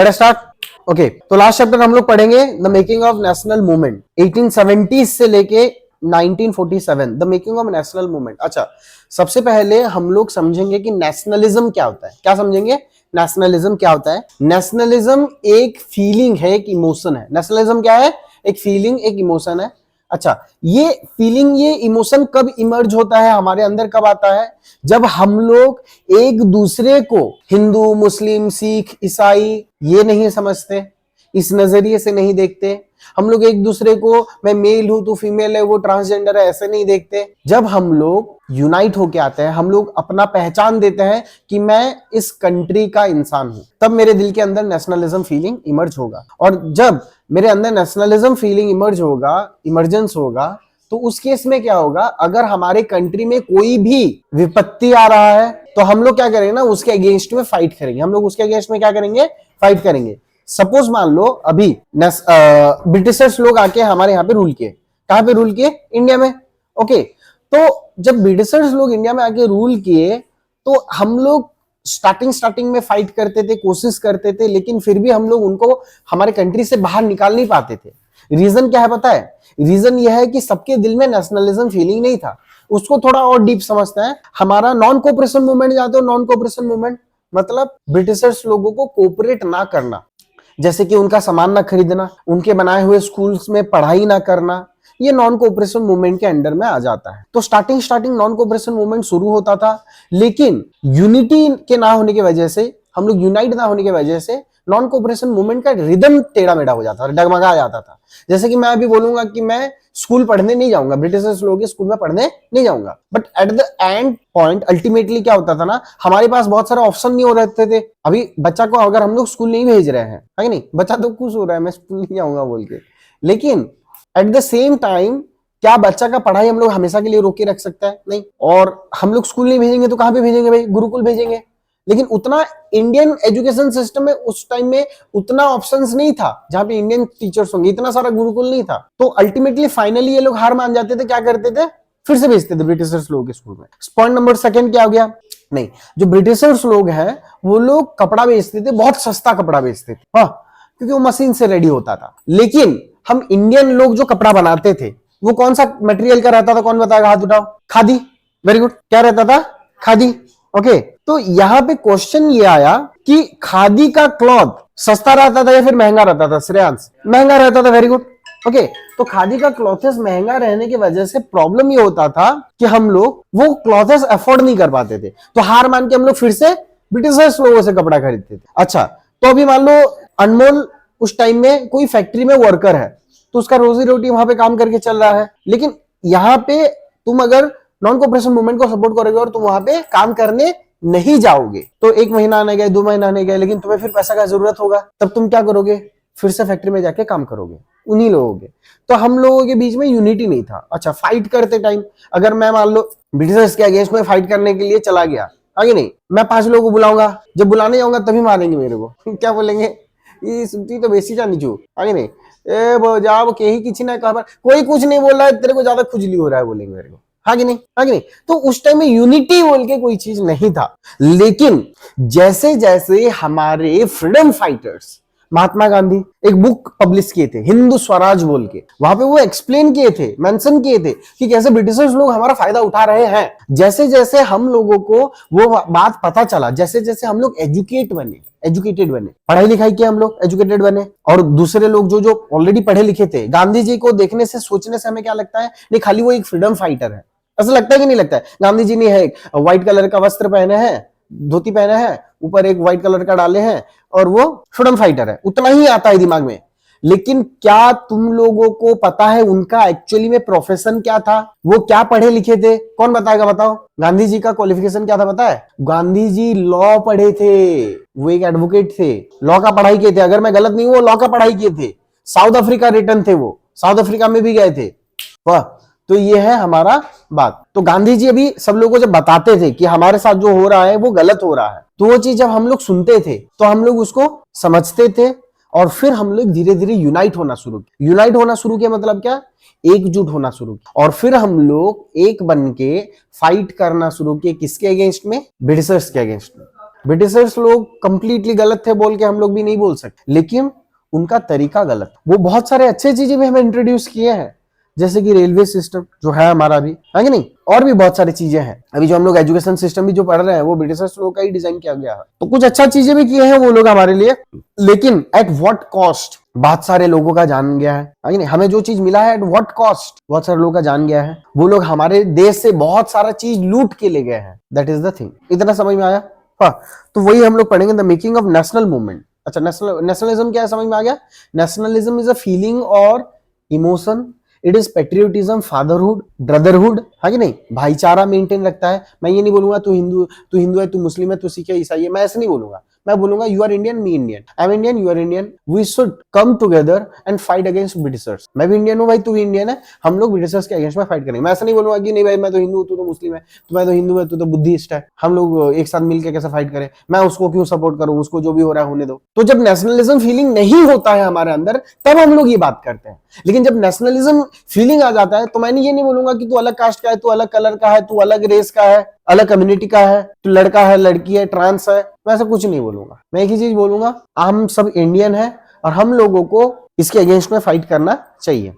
Start. Okay, तो last chapter हम लोग पढ़ेंगे the making of national movement 1870 से लेके 1947, the making of national movement. अच्छा, सबसे पहले हम लोग समझेंगे कि नेशनलिज्म क्या होता है। क्या समझेंगे? नेशनलिज्म क्या होता है? नेशनलिज्म एक फीलिंग है, एक इमोशन है। नेशनलिज्म क्या है? एक फीलिंग, एक इमोशन है। अच्छा, ये फीलिंग, ये इमोशन कब इमर्ज होता है हमारे अंदर, कब आता है? जब हम लोग एक दूसरे को हिंदू, मुस्लिम, सिख, ईसाई ये नहीं समझते, इस नजरिए से नहीं देखते। हम लोग एक दूसरे को मैं मेल हूं तू फीमेल है, वो ट्रांसजेंडर है, ऐसे नहीं देखते। जब हम लोग यूनाइट होके आते हैं, हम लोग अपना पहचान देते हैं कि मैं इस कंट्री का इंसान हूं, तब मेरे दिल के अंदर नेशनलिज्म फीलिंग इमर्ज होगा। और जब मेरे अंदर नेशनलिज्म फीलिंग इमर्ज होगा, इमर्जेंस होगा, तो उस केस में क्या होगा? अगर हमारे कंट्री में कोई भी विपत्ति आ रहा है तो हम लोग क्या करेंगे ना, उसके अगेंस्ट में फाइट करेंगे। हम लोग उसके अगेंस्ट में क्या करेंगे? फाइट करेंगे। सपोज मान लो अभी ब्रिटिशर्स लोग आके हमारे यहाँ पे रूल किए। कहां पे रूल किए? इंडिया में। ओके, तो जब ब्रिटिशर्स लोग इंडिया में आके रूल किए तो हम लोग स्टार्टिंग में फाइट करते थे, कोशिश करते थे, लेकिन फिर भी हम लोग उनको हमारे कंट्री से बाहर निकाल नहीं पाते थे। रीजन क्या है पता है? रीजन यह है कि सबके दिल में नेशनलिज्म फीलिंग नहीं था। उसको थोड़ा और डीप समझते हैं। हमारा नॉन कोऑपरेशन मूवमेंट, जानते हो नॉन कोऑपरेशन मूवमेंट मतलब ब्रिटिशर्स लोगों को कोऑपरेट ना करना, जैसे कि उनका सामान ना खरीदना, उनके बनाए हुए स्कूल्स में पढ़ाई ना करना, ये नॉन कोऑपरेशन मूवमेंट के अंडर में आ जाता है। तो स्टार्टिंग नॉन कोऑपरेशन मूवमेंट शुरू होता था, लेकिन यूनिटी के ना होने की वजह से, हम लोग यूनाइट ना होने की वजह से नॉन कोऑपरेशन मूवमेंट का रिदम टेढ़ा मेढ़ा हो जाता था, डगमगा जाता था। जैसे कि मैं अभी बोलूंगा कि मैं स्कूल पढ़ने नहीं जाऊंगा, ब्रिटिशर्स लोग के स्कूल में पढ़ने नहीं जाऊंगा, but at the end point ultimately क्या होता था ना, हमारे पास बहुत सारे ऑप्शन नहीं हो रहे थे। अभी बच्चा को अगर हम लोग स्कूल नहीं भेज रहे हैं, है नहीं, बच्चा तो खुश हो रहा है मैं स्कूल नहीं जाऊंगा बोल के, लेकिन एट द सेम टाइम क्या बच्चा का पढ़ाई हम लोग हमेशा के लिए रोके रख सकता है? नहीं। और हम लोग स्कूल नहीं भेजेंगे तो कहां पे भेजेंगे भाई? गुरुकुल भेजेंगे। लेकिन उतना इंडियन एजुकेशन सिस्टम में उस टाइम में उतना ऑप्शंस नहीं था जहां पे इंडियन टीचर्स होंगे, इतना सारा गुरुकुल नहीं था। तो अल्टीमेटली फाइनली ये लोग हार मान जाते थे, क्या करते थे? फिर से भेजते थे ब्रिटिशर्स लोगों के स्कूल में। पॉइंट नंबर सेकंड क्या हो गया? नहीं, जो ब्रिटिशर्स लोग हैं वो लोग कपड़ा बेचते थे, बहुत सस्ता कपड़ा बेचते थे, हाँ, क्योंकि वो मशीन से रेडी होता था। लेकिन हम इंडियन लोग जो कपड़ा बनाते थे वो कौन सा मटेरियल का रहता था? कौन बताएगा? हाथ उठाओ। खादी। Very good. क्या रहता था? खादी। ओके, तो यहां पे क्वेश्चन ये आया कि खादी का क्लॉथ सस्ता रहता था या फिर महंगा रहता था? श्रेयांश, महंगा रहता था। Very good. ओके, तो खादी का क्लॉथेस महंगा रहने की वजह से प्रॉब्लम ये होता था कि हम लोग वो क्लॉथेस अफोर्ड नहीं कर पाते थे, तो हार मान के हम लोग फिर से ब्रिटिशर्स लोगों से कपड़ा खरीदते थे। अच्छा, तो अभी मान लो अनमोल उस टाइम में कोई फैक्ट्री में वर्कर है, तो उसका रोजी रोटी वहां पे काम करके चल रहा है, लेकिन यहाँ पे तुम अगर नॉन कोऑपरेशन मूवमेंट को सपोर्ट करोगे और तुम वहां पे काम करने नहीं जाओगे, तो 1 महीना आने गए, 2 महीना आने गए, लेकिन तुम्हें फिर पैसा का जरूरत होगा, तब तुम क्या करोगे? फिर से फैक्ट्री में जाके काम करोगे उन्हीं लोगों के। तो हम लोगों के बीच में यूनिटी नहीं था। अच्छा, फाइट करते टाइम अगर मैं मान लो ब्रिटिशर्स के अगेंस्ट में फाइट करने के लिए चला गया, आगे नहीं, मैं 5 लोगों को बुलाऊंगा, जब बुलाने जाऊंगा तभी मारेंगे मेरे को। क्या बोलेंगे? ये सुनती तो बेसी जानी चू, आगे नहीं, ए वो जाओ के ही किसी ना कहा, कोई कुछ नहीं बोल रहा है, तेरे को ज्यादा खुजली हो रहा है, बोलेंगे मेरे को, आगे नहीं, आगे नहीं। तो उस टाइम में यूनिटी बोल के कोई चीज नहीं था। लेकिन जैसे जैसे हमारे फ्रीडम फाइटर्स, महात्मा गांधी एक बुक पब्लिश किए थे हिंदू स्वराज बोल के, वहां पे वो एक्सप्लेन किए थे, मेंशन किए थे कि कैसे ब्रिटिशर्स लोग हमारा फायदा उठा रहे हैं। जैसे जैसे हम लोगों को वो बात पता चला, जैसे जैसे हम लोग एजुकेटेड बने, पढ़ाई लिखाई किया, हम लोग एजुकेटेड बने, और दूसरे लोग जो जो ऑलरेडी पढ़े लिखे थे, गांधी जी को देखने से, सोचने से हमें क्या लगता है? नहीं, खाली वो एक फ्रीडम फाइटर है, ऐसा लगता है कि नहीं लगता है? गांधी जी ने है व्हाइट कलर का वस्त्र पहने हैं, धोती पहने हैं, ऊपर एक व्हाइट कलर का डाले हैं, और वो फ्रीडम फाइटर है, उतना ही आता है दिमाग में। लेकिन क्या तुम लोगों को पता है उनका एक्चुअली में प्रोफेशन क्या था? वो क्या पढ़े लिखे थे? कौन बताएगा? बताओ। गांधी जी का क्वालिफिकेशन क्या था पता है? गांधी जी लॉ पढ़े थे, वो एक एडवोकेट थे, लॉ का पढ़ाई किए थे, अगर मैं गलत नहीं हूं वो लॉ का पढ़ाई किए थे। साउथ अफ्रीका रिटर्न थे, वो साउथ अफ्रीका में भी गए थे। वाह, तो ये है हमारा बात। तो गांधी जी अभी सब लोगों को जब बताते थे कि हमारे साथ जो हो रहा है वो गलत हो रहा है, तो वो चीज जब हम लोग सुनते थे तो हम लोग उसको समझते थे, और फिर हम लोग धीरे धीरे यूनाइट होना शुरू किया। यूनाइट होना शुरू किया मतलब क्या? एकजुट होना शुरू किया, और फिर हम लोग एक बन के फाइट करना शुरू किए। किसके अगेंस्ट में? ब्रिटिशर्स के अगेंस्ट में। ब्रिटिशर्स लोग कंप्लीटली गलत थे बोल के हम लोग भी नहीं बोल सकते, लेकिन उनका तरीका गलत। वो बहुत सारे अच्छे चीजें भी हमें इंट्रोड्यूस किए हैं, जैसे कि रेलवे सिस्टम जो है हमारा भी, है कि नहीं, और भी बहुत सारी चीजें हैं। अभी जो हम लोग एजुकेशन सिस्टम भी जो पढ़ रहे हैं वो ब्रिटिशर्स लोग का ही डिजाइन किया गया है। तो कुछ अच्छा चीजें भी किए हैं वो लोग हमारे लिए, लेकिन एट व्हाट कॉस्ट? बहुत सारे लोगों का जान गया है कि नहीं, हमें जो चीज मिला है एट व्हाट कॉस्ट, बहुत सारे लोगों का जान गया है। वो लोग हमारे देश से बहुत सारा चीज लूट के ले गए हैं, दैट इज द थिंग। इतना समझ में आया? हाँ, तो वही हम लोग पढ़ेंगे, the making of national movement. अच्छा, नेशनलिज्म क्या है, समझ में आ गया? नेशनलिज्म इज अ फीलिंग और emotion, it is patriotism, fatherhood, brotherhood, है कि नहीं, भाईचारा मेंटेन रखता है। मैं ये नहीं बोलूंगा तू हिंदू है, तू मुस्लिम है, तू सिख है, ईसाई है, मैं ऐसे नहीं बोलूंगा। मैं बोलूंगा you are Indian, me Indian, I am Indian, you are Indian, we should come together and fight against Britishers. मैं भी इंडियन हूँ भाई, तू भी इंडियन है, हम लोग ब्रिटिशर्स के अगेंस्ट में फाइट करेंगे। मैं ऐसा नहीं बोलूंगा कि नहीं भाई मैं तो हिंदू हूँ, तू तो मुस्लिम है, तो मैं तो हिंदू है, तू तो बुद्धिस्ट है, हम लोग एक साथ मिलकर कैसे फाइट करें, मैं उसको क्यों सपोर्ट करूं, उसको जो भी हो रहा है होने दो। तो जब नेशनलिज्म फीलिंग नहीं होता है हमारे अंदर, तब हम लोग ये बात करते हैं। लेकिन जब नेशनलिज्म फीलिंग आ जाता है, तो मैंने ये नहीं बोलूंगा कि तू अलग कास्ट का है, तू अलग कलर का है, तू अलग रेस का है, अलग कम्युनिटी का है, तू लड़का है, लड़की है, ट्रांस है, मैं ऐसा कुछ नहीं बोलूंगा। मैं एक ही चीज बोलूंगा, हम सब इंडियन है और हम लोगों को इसके अगेंस्ट में फाइट करना चाहिए।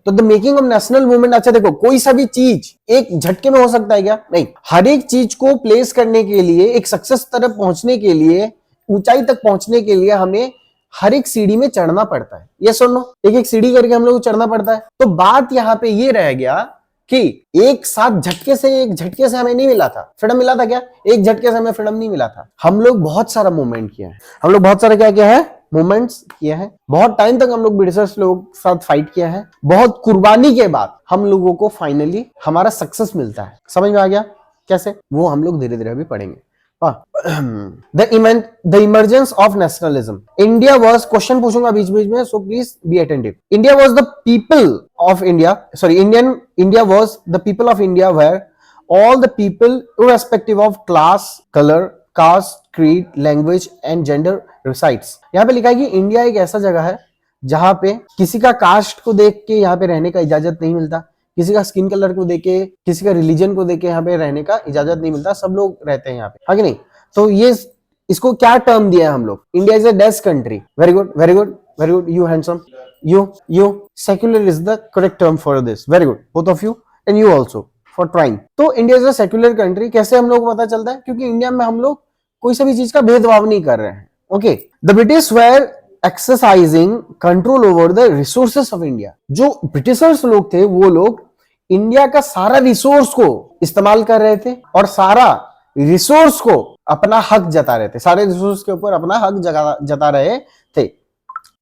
तो the making of national movement, अच्छा देखो, कोई सा भी चीज एक झटके में हो सकता है क्या? नहीं, हर एक चीज को प्लेस करने के लिए, एक सक्सेस तरफ पहुंचने के लिए, ऊंचाई तक पहुंचने के लिए हमें हर एक सीढ़ी में चढ़ना पड़ता है। ये सुनो, एक एक सीढ़ी करके हम लोग को चढ़ना पड़ता है। तो बात यहां पे ये रह गया कि एक साथ झटके से हमें नहीं मिला था फ्रीडम। मिला था क्या? एक झटके से हमें फ्रीडम नहीं मिला था। हम लोग बहुत सारा मूवमेंट किया है, हम लोग बहुत सारा क्या किया है, मूवमेंट्स किए हैं। बहुत टाइम तक हम लोग ब्रिटिशर्स लोग साथ फाइट किया है। बहुत कुर्बानी के बाद हम लोगों को फाइनली हमारा सक्सेस मिलता है। समझ में आ गया कैसे? वो हम लोग धीरे धीरे अभी पढ़ेंगे। The emergence of nationalism. India was, question पूछूंगा बीच बीच में, so please be attentive. India was the people of India. Sorry, India was the people of India, where all the people, irrespective of class, color, caste, creed, language and gender resides. यहाँ पे लिखा है कि India एक ऐसा जगह है जहां पे किसी का कास्ट को देख के यहाँ पे रहने का इजाजत नहीं मिलता, किसी का स्किन कलर को देके, किसी का रिलीजन को देके यहाँ पे रहने का इजाजत नहीं मिलता, सब लोग रहते हैं यहाँ पे, हाँ कि नहीं? तो ये इसको क्या टर्म दिया है हम लोग? India is a best country. Very good, very good, very good, you handsome, you secular is the correct term for this. Very good, both of you and you also for trying. तो India is a secular country. कैसे हम लोग को पता चलता है? क्योंकि India में हम लोग कोई सा भी चीज का भेदभाव नहीं कर रहे हैं। Okay, the British were exercising control over the resources of India. जो ब्रिटिशर्स लोग थे वो लोग इंडिया का सारा रिसोर्स को इस्तेमाल कर रहे थे और सारा रिसोर्स को अपना हक जता रहे थे, सारे रिसोर्स के ऊपर अपना हक जता रहे थे।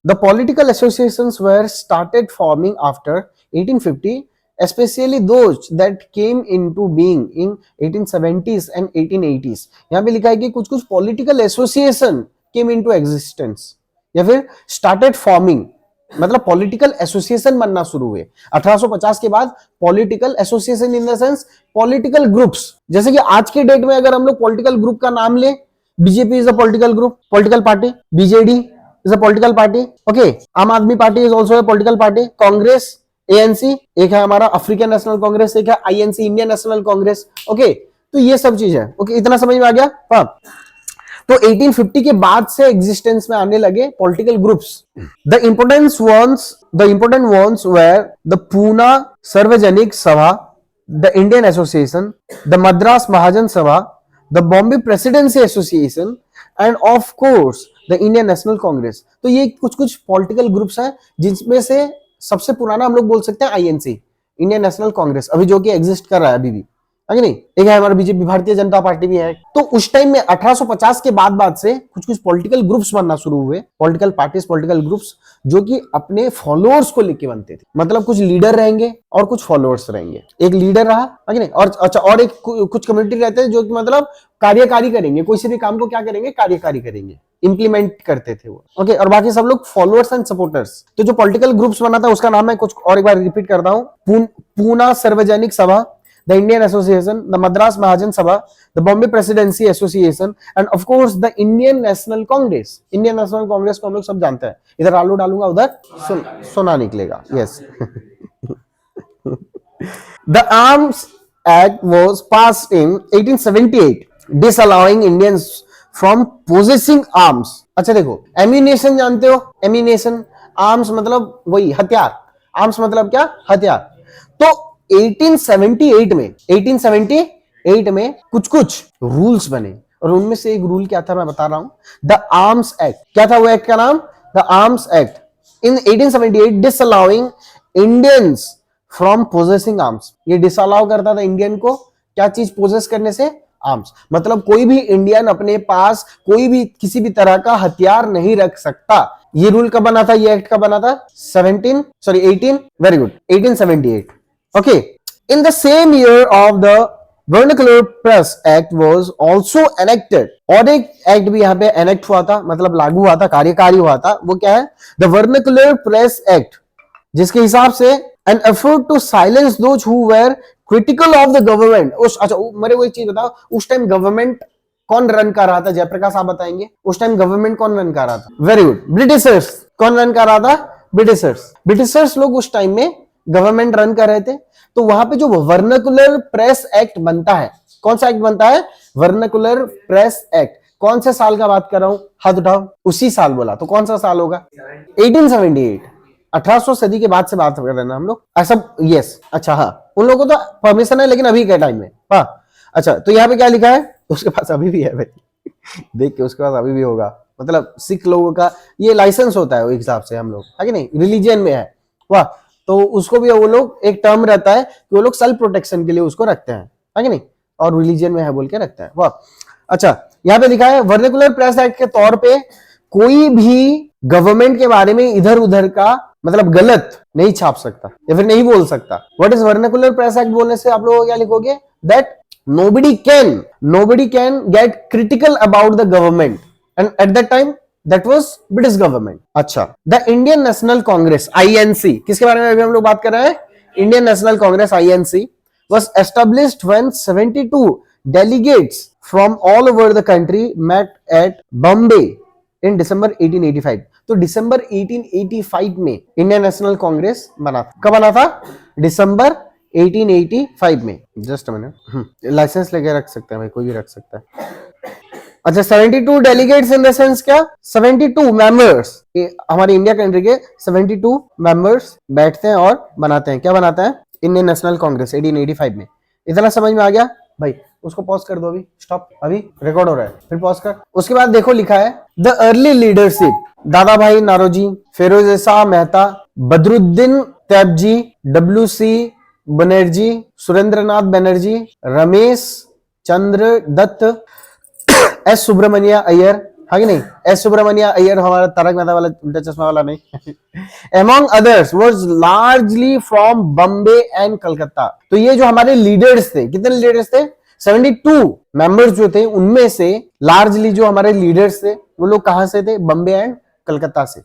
The political associations were started forming after 1850, especially those that came into being in 1870s and 1880s. यहां पे लिखा है कि कुछ कुछ political association came into existence, या फिर स्टार्टेड फॉर्मिंग, मतलब पॉलिटिकल एसोसिएशन बनना शुरू हुए 1850 के बाद। Political association in the sense political groups, जैसे कि आज के डेट में अगर हम लोग पॉलिटिकल ग्रुप का नाम ले, BJP is a political group, political party, BJD is a political party, okay, आम आदमी party is also a political party, Congress, ANC, एक है हमारा अफ्रीकन नेशनल कांग्रेस, एक है INC, Indian national Congress. Okay, तो ये सब चीज है। ओके, इतना समझ में आ गया? हाँ, तो 1850 के बाद से एग्जिस्टेंस में आने लगे political groups. The important ones were the Poona Sarvajanik Sabha, the Indian association, the Madras Mahajan Sabha, the Bombay presidency association and of course the Indian national Congress. तो ये कुछ कुछ पॉलिटिकल ग्रुप्स हैं जिसमें से सबसे पुराना हम लोग बोल सकते हैं आईएनसी, इंडियन नेशनल कांग्रेस, अभी जो कि एग्जिस्ट कर रहा है अभी भी, है नहीं? एक है हमारा बीजेपी, भारतीय जनता पार्टी भी है। तो उस टाइम में 1850 के बाद से कुछ कुछ पॉलिटिकल ग्रुप्स बनना शुरू हुए, पॉलिटिकल पार्टीज, पॉलिटिकल ग्रुप्स, जो कि अपने फॉलोअर्स को लेके बनते थे। मतलब कुछ लीडर रहेंगे और कुछ फॉलोअर्स रहेंगे। एक लीडर रहा, है नहीं? और अच्छा, और एक कुछ कम्युनिटी रहते हैं जो कि मतलब कार्यकारी करेंगे, कोई से भी काम को क्या करेंगे, कार्यकारी करेंगे, इंप्लीमेंट करते थे वो। ओके, और बाकी सब लोग फॉलोअर्स एंड सपोर्टर्स। तो जो पॉलिटिकल ग्रुप्स बना था उसका नाम मैं कुछ और एक बार रिपीट करता हूं। पूना सार्वजनिक सभा, the Indian Association, the Madras Mahajan Sabha, the Bombay Presidency Association, and of course the Indian National Congress. Indian National Congress को हम लोग सब जानते हैं। इधर आलू डालूंगा, उधर सोना निकलेगा। Yes. The Arms Act was passed in 1878, disallowing Indians from possessing arms. अच्छा देखो, एम्यूनेशन जानते हो, एम्यूनेशन, आर्म्स मतलब वही हथियार, आर्म्स मतलब क्या, हथियार। तो 1878 में कुछ कुछ रूल्स बने, और उनमें से एक रूल क्या था मैं बता रहा हूं, द आर्म्स एक्ट। क्या था वो एक्ट का नाम, the arms act in 1878 disallowing Indians from possessing arms. ये डिसअलाउ करता था इंडियन को क्या चीज पोजेस करने से, आर्म्स। मतलब कोई भी इंडियन अपने पास कोई भी किसी भी तरह का हथियार नहीं रख सकता। ये रूल कब बना था, ये एक्ट कब बना था, 18, very good, 1878। Okay, in the same year of the vernacular press act was also enacted. और एक एक्ट भी यहां पे एनेक्ट हुआ था, मतलब लागू हुआ था, कार्यकारी हुआ था। वो क्या है, द वर्नाकुलर प्रेस एक्ट, जिसके हिसाब से an effort to silence those who were critical of the government. अच्छा मेरे को एक चीज बताओ, उस टाइम गवर्नमेंट कौन रन कर रहा था, जयप्रकाश आप बताएंगे, उस टाइम गवर्नमेंट कौन रन कर रहा था, वेरी गुड, ब्रिटिशर्स। कौन रन कर रहा था, ब्रिटिशर्स। ब्रिटिशर्स लोग उस टाइम में गवर्नमेंट रन कर रहे थे। तो वहां पे जो वर्नाकुलर प्रेस एक्ट बनता है, कौन सा एक्ट बनता है, वर्नाकुलर प्रेस एक्ट। कौन से साल का बात कर रहा हूं, हाथ उठाओ, उसी साल बोला, तो कौन सा साल होगा, 1878, 1800 सदी के बाद से बात कर रहे हैं ना हम लोग, ऐसा, यस। अच्छा हाँ, उन लोगों को तो परमिशन है, लेकिन अभी के टाइम में, हाँ। अच्छा तो यहाँ पे क्या लिखा है, उसके पास अभी भी है भाई देख के उसके पास अभी भी होगा, मतलब सिख लोगों का ये लाइसेंस होता है, वो हिसाब से हम लोग है कि नहीं, रिलीजियन में है, वाह। तो उसको भी वो लोग एक टर्म रहता है कि वो लोग सेल्फ प्रोटेक्शन के लिए उसको रखते हैं, है कि नहीं, और रिलीजियन में है बोल के रखते हैं, वाह। अच्छा यहाँ पे लिखा है वर्नाकुलर प्रेस एक्ट के तौर पे कोई भी गवर्नमेंट के बारे में इधर उधर का मतलब गलत नहीं छाप सकता या फिर नहीं बोल सकता। What is vernacular press act बोलने से आप लोग क्या लिखोगे, that nobody can get critical about the government, and at that time that was British government। अच्छा, the Indian National Congress INC, किसके बारे में अभी हम लोग बात कर रहे हैं, Indian National Congress INC was established when 72 delegates from all over the country met at Bombay in December 1885। तो दिसंबर 1885 में इंडियन नेशनल कांग्रेस बना था। कब बना था, दिसंबर 1885 में। जस्ट अ मिनट, लाइसेंस लेके रख सकते हैं भाई, कोई भी रख सकता है। अच्छा 72 डेलीगेट्स इन द सेंस क्या, 72 मेंबर्स, हमारे इंडिया कंट्री के 72 मेंबर्स बैठते हैं और बनाते हैं, क्या बनाते हैं, इंडियन नेशनल कांग्रेस 1885 में। इतना समझ में आ गया भाई, उसको पॉज कर दो, अभी स्टॉप, अभी रिकॉर्ड हो रहा है, फिर पॉज कर। उसके बाद देखो लिखा है द अर्ली लीडरशिप, दादा भाई नारोजी, फिरोज शाह मेहता, बदरुद्दीन तैयबजी, WC बनर्जी, सुरेंद्रनाथ बनर्जी, रमेश चंद्र दत्त, एस सुब्रमण्या अय्यर, हाँ कि नहीं, एस सुब्रमण्या अय्यर हमारा तारक मेहता वाला उल्टा चश्मा वाला नहीं among others was largely from Bombay and Calcutta. तो ये जो हमारे लीडर्स थे, कितने लीडर्स थे, 72 मेंबर्स जो थे, उनमें से लार्जली जो हमारे लीडर्स थे वो लोग कहां से थे, बॉम्बे एंड कलकत्ता से।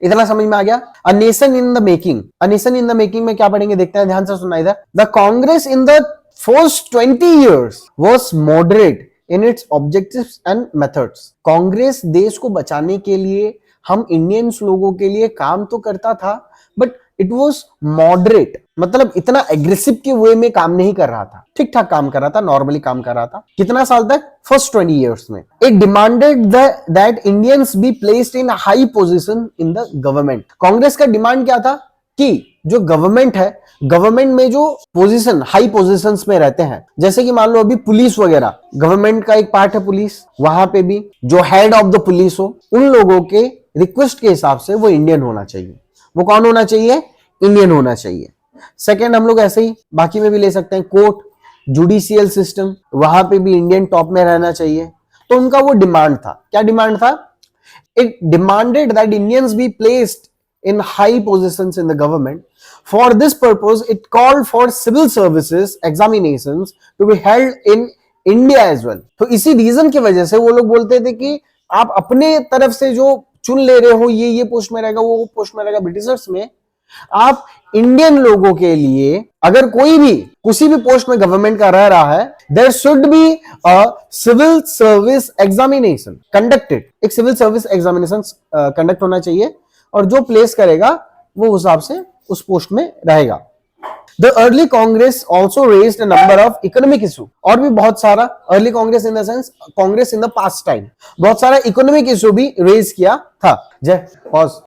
इतना समझ में आ गया। A nation in the making, a nation in the making में क्या पढ़ेंगे, देखते हैं, ध्यान से सुनना इधर। The Congress in the first 20 years was moderate in its objectives and methods। Congress देश को बचाने के लिए, हम इंडियंस लोगों के लिए काम तो करता था, बट इट वॉज मॉडरेट, मतलब इतना एग्रेसिव के वे में काम नहीं कर रहा था, ठीक ठाक काम कर रहा था, नॉर्मली काम कर रहा था। कितना साल तक, फर्स्ट 20 years में। It demanded that Indians be placed in high position in the government. Congress का डिमांड क्या था कि जो गवर्नमेंट है, गवर्नमेंट में जो पोजीशन, हाई पोजीशंस में रहते हैं, जैसे कि मान लो अभी पुलिस वगैरह, गवर्नमेंट का एक पार्ट है पुलिस, वहां पे भी जो हेड ऑफ द पुलिस हो, उन लोगों के रिक्वेस्ट के हिसाब से वो इंडियन होना चाहिए। वो कौन होना चाहिए, इंडियन होना चाहिए। सेकंड, हम लोग ऐसे ही बाकी में भी ले सकते हैं, कोर्ट, जुडिशियल सिस्टम, वहां पे भी इंडियन टॉप में रहना चाहिए। तो उनका वो डिमांड था, क्या डिमांड था, it demanded that Indians be placed in high positions in the government. For this purpose, it called for civil services examinations to be held in India as well। तो इसी रीजन की वजह से वो लोग बोलते थे कि आप अपने तरफ से जो चुन ले रहे हो, ये पोस्ट में रहेगा, वो पोस्ट में रहेगा, ब्रिटिशर्स में, आप इंडियन लोगों के लिए अगर कोई भी किसी भी पोस्ट में गवर्नमेंट का रह रहा है, there should be a civil service examination conducted. एक सिविल सर्विस एग्जामिनेशन कंडक्ट होना चाहिए, और जो प्लेस करेगा वो हिसाब से उस पोस्ट में रहेगा। The early Congress also raised a number of economic issue, और भी बहुत सारा, early Congress in the sense Congress in the past time बहुत सारा इकोनॉमिक इशू भी रेज किया था। जय पॉज।